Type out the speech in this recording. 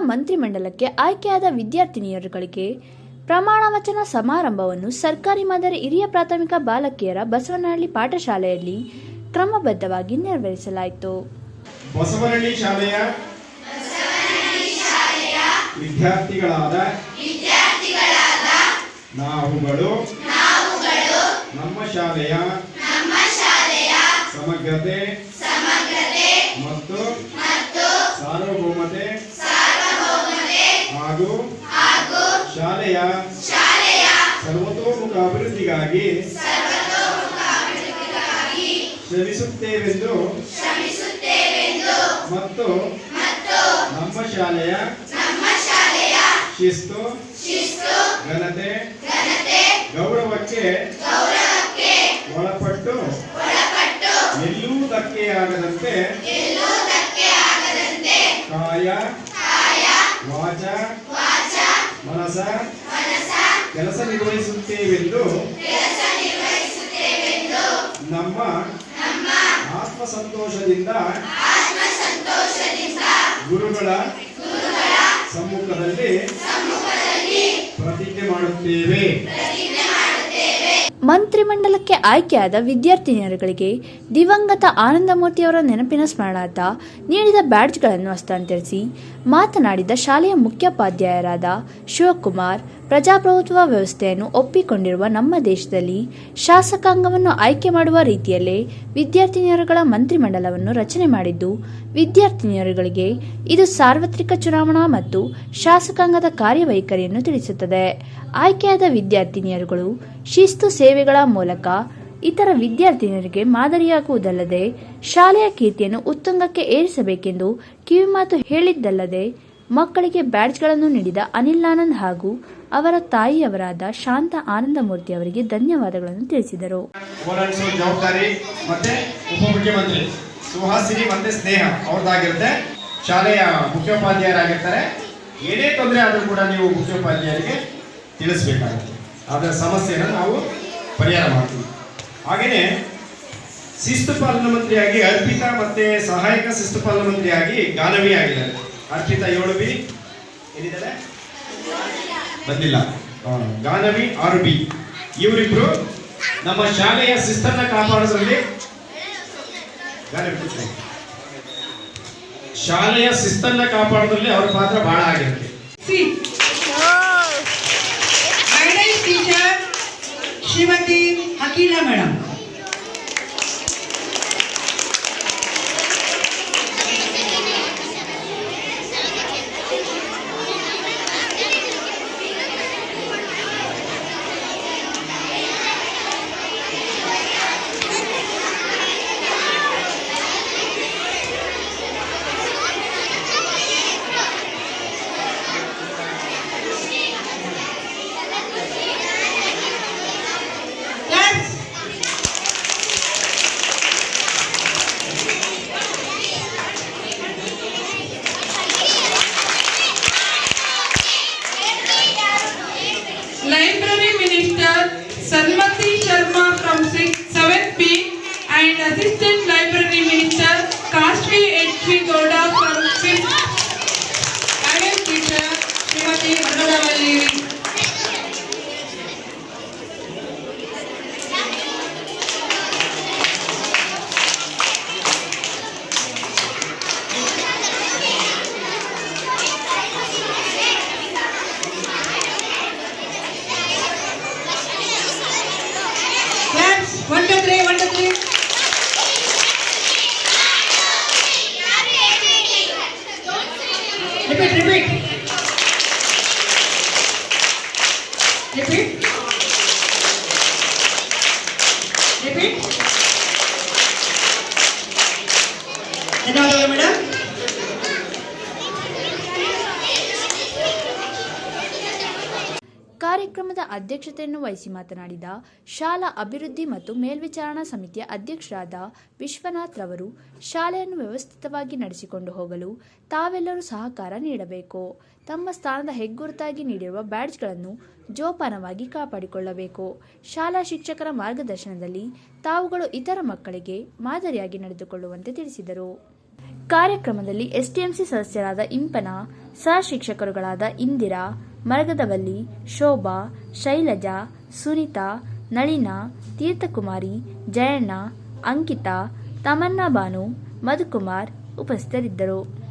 ಮಂತ್ರಿಮಂಡಲಕ್ಕೆ ಆಯ್ಕೆಯಾದ ವಿದ್ಯಾರ್ಥಿನಿಯರುಗಳಿಗೆ ಪ್ರಮಾಣ ವಚನ ಸಮಾರಂಭವನ್ನು ಸರ್ಕಾರಿ ಮಾದರಿ ಹಿರಿಯ ಪ್ರಾಥಮಿಕ ಬಾಲಕಿಯರ ಬಸವನಹಳ್ಳಿ ಪಾಠಶಾಲೆಯಲ್ಲಿ ಕ್ರಮಬದ್ಧವಾಗಿ ನೆರವೇರಿಸಲಾಯಿತು. ಬಸವನಹಳ್ಳಿ ಶಾಲೆಯ ವಿದ್ಯಾರ್ಥಿಗಳಾದ ನಾವುಗಳು ನಮ್ಮ ಶಾಲೆಯ ಸಮಗ್ರತೆ ಮತ್ತು ಸಾರ್ವಭೌಮತೆ ಹಾಗೂ ಶಾಲೆಯ ಸರ್ವತೋಮುಖ ಅಭಿವೃದ್ಧಿಗಾಗಿ ಶ್ರಮಿಸುತ್ತೇವೆಂದು ಮತ್ತು ನಮ್ಮ ಶಾಲೆಯ ಶಿಸ್ತು, ಘನತೆ, ಗೌರವಕ್ಕೆ ಒಳಪಟ್ಟು ಎಲ್ಲೂ ಧಕ್ಕೆಯಾಗದಂತೆ ಕಾಯ, ವಾಚ, ಮನಸ ಕೆಲಸ ನಿರ್ವಹಿಸುತ್ತೇವೆಂದು ನಮ್ಮ ಆತ್ಮಸಂತೋಷದಿಂದ ಗುರುಗಳ ಸಮ್ಮುಖದಲ್ಲಿ ಪ್ರತಿಜ್ಞೆ ಮಾಡುತ್ತೇವೆ. ಮಂತ್ರಿಮಂಡಲಕ್ಕೆ ಆಯ್ಕೆಯಾದ ವಿದ್ಯಾರ್ಥಿನಿಯರುಗಳಿಗೆ ದಿವಂಗತ ಆನಂದಮೂರ್ತಿಯವರ ನೆನಪಿನ ಸ್ಮರಣಾರ್ಥ ನೀಡಿದ ಬ್ಯಾಡ್ಜ್ಗಳನ್ನು ಹಸ್ತಾಂತರಿಸಿ ಮಾತನಾಡಿದ ಶಾಲೆಯ ಮುಖ್ಯೋಪಾಧ್ಯಾಯರಾದ ಶಿವಕುಮಾರ್, ಪ್ರಜಾಪ್ರಭುತ್ವ ವ್ಯವಸ್ಥೆಯನ್ನು ಒಪ್ಪಿಕೊಂಡಿರುವ ನಮ್ಮ ದೇಶದಲ್ಲಿ ಶಾಸಕಾಂಗವನ್ನು ಆಯ್ಕೆ ಮಾಡುವ ರೀತಿಯಲ್ಲೇ ವಿದ್ಯಾರ್ಥಿನಿಯರುಗಳ ಮಂತ್ರಿಮಂಡಲವನ್ನು ರಚನೆ ಮಾಡಿದ್ದು, ವಿದ್ಯಾರ್ಥಿನಿಯರುಗಳಿಗೆ ಇದು ಸಾರ್ವತ್ರಿಕ ಚುನಾವಣಾ ಮತ್ತು ಶಾಸಕಾಂಗದ ಕಾರ್ಯವೈಖರಿಯನ್ನು ತಿಳಿಸುತ್ತದೆ. ಆಯ್ಕೆಯಾದ ವಿದ್ಯಾರ್ಥಿನಿಯರುಗಳು ಶಿಸ್ತು ಸೇವೆಗಳ ಮೂಲಕ ಇತರ ವಿದ್ಯಾರ್ಥಿನಿಯರಿಗೆ ಮಾದರಿಯಾಗುವುದಲ್ಲದೆ ಶಾಲೆಯ ಕೀರ್ತಿಯನ್ನು ಉತ್ತುಂಗಕ್ಕೆ ಏರಿಸಬೇಕೆಂದು ಕಿವಿಮಾತು ಹೇಳಿದ್ದಲ್ಲದೆ ಮಕ್ಕಳಿಗೆ ಬ್ಯಾಡ್ಜ್ಗಳನ್ನು ನೀಡಿದ ಅನಿಲ್ ಆನಂದ್ ಹಾಗೂ ಅವರ ತಾಯಿಯವರಾದ ಶಾಂತ ಆನಂದಮೂರ್ತಿ ಅವರಿಗೆ ಧನ್ಯವಾದಗಳನ್ನು ತಿಳಿಸಿದರು. ಜವಾಬ್ದಾರಿ ಮತ್ತೆ ಉಪಮುಖ್ಯಮಂತ್ರಿ ಸುಹಾಸಿನಿ ಮತ್ತೆ ಸ್ನೇಹ ಅವ್ರದ್ದಾಗಿರುತ್ತೆ. ಶಾಲೆಯ ಮುಖ್ಯೋಪಾಧ್ಯಾಯರಾಗಿರ್ತಾರೆ. ಏನೇ ತೊಂದರೆ ಆದರೂ ಕೂಡ ನೀವು ಮುಖ್ಯೋಪಾಧ್ಯಾಯರಿಗೆ ತಿಳಿಸಬೇಕಾಗುತ್ತೆ. ಅದರ ಸಮಸ್ಯೆಯನ್ನು ನಾವು ಪರಿಹಾರ ಮಾಡ್ತೀವಿ. ಹಾಗೆಯೇ ಶಿಸ್ತು ಪಾಲನಾ ಮಂತ್ರಿಯಾಗಿ ಅರ್ಪಿತಾ ಮತ್ತೆ ಸಹಾಯಕ ಶಿಸ್ತು ಪಾಲನಾ ಮಂತ್ರಿಯಾಗಿ ಗಾನವಿ ಆಗಿದ್ದಾರೆ. ಅರ್ಪಿತಾ 7B ಏನಿದ್ದಾರೆ ಬಂದಿಲ್ಲ. ಗಾನವಿ 6B ಇವರಿಬ್ರು ನಮ್ಮ ಶಾಲೆಯ ಶಿಸ್ತನ್ನ ಕಾಪಾಡೋದ್ರಲ್ಲಿ ಅವರ ಪಾತ್ರ ಬಹಳ ಆಗಿರುತ್ತೆ. Teacher Shrimati Akhila madam. Library Minister Sanmati Sharma from 7B and Assistant Library Minister Kashvi H.V. Gowda from 5th. Madam Teacher Srimati Manadavalli. One, two, three. Repeat. ಧನ್ಯವಾದಗಳು ಮೇಡಮ್. ಕಾರ್ಯಕ್ರಮದ ಅಧ್ಯಕ್ಷತೆಯನ್ನು ವಹಿಸಿ ಮಾತನಾಡಿದ ಶಾಲಾ ಅಭಿವೃದ್ಧಿ ಮತ್ತು ಮೇಲ್ವಿಚಾರಣಾ ಸಮಿತಿಯ ಅಧ್ಯಕ್ಷರಾದ ವಿಶ್ವನಾಥ್ ರವರು ಶಾಲೆಯನ್ನು ವ್ಯವಸ್ಥಿತವಾಗಿ ನಡೆಸಿಕೊಂಡು ಹೋಗಲು ತಾವೆಲ್ಲರೂ ಸಹಕಾರ ನೀಡಬೇಕು. ತಮ್ಮ ಸ್ಥಾನದ ಹೆಗ್ಗುರುತಾಗಿ ನೀಡಿರುವ ಬ್ಯಾಡ್ಜ್ಗಳನ್ನು ಜೋಪಾನವಾಗಿ ಕಾಪಾಡಿಕೊಳ್ಳಬೇಕು. ಶಾಲಾ ಶಿಕ್ಷಕರ ಮಾರ್ಗದರ್ಶನದಲ್ಲಿ ತಾವುಗಳು ಇತರ ಮಕ್ಕಳಿಗೆ ಮಾದರಿಯಾಗಿ ನಡೆದುಕೊಳ್ಳುವಂತೆ ತಿಳಿಸಿದರು. ಕಾರ್ಯಕ್ರಮದಲ್ಲಿ ಎಸ್ಟಿಎಂಸಿ ಸದಸ್ಯರಾದ ಇಂಪನ, ಸಹ ಶಿಕ್ಷಕರುಗಳಾದ ಇಂದಿರಾ, ಮರಗದವಲ್ಲಿ, ಶೋಭಾ, ಶೈಲಜಾ, ಸುನೀತಾ, ನಳಿನಾ, ತೀರ್ಥಕುಮಾರಿ, ಜಯಣ್ಣ, ಅಂಕಿತಾ, ತಮನ್ನಾ ಬಾನು, ಮಧುಕುಮಾರ್ ಉಪಸ್ಥಿತರಿದ್ದರು.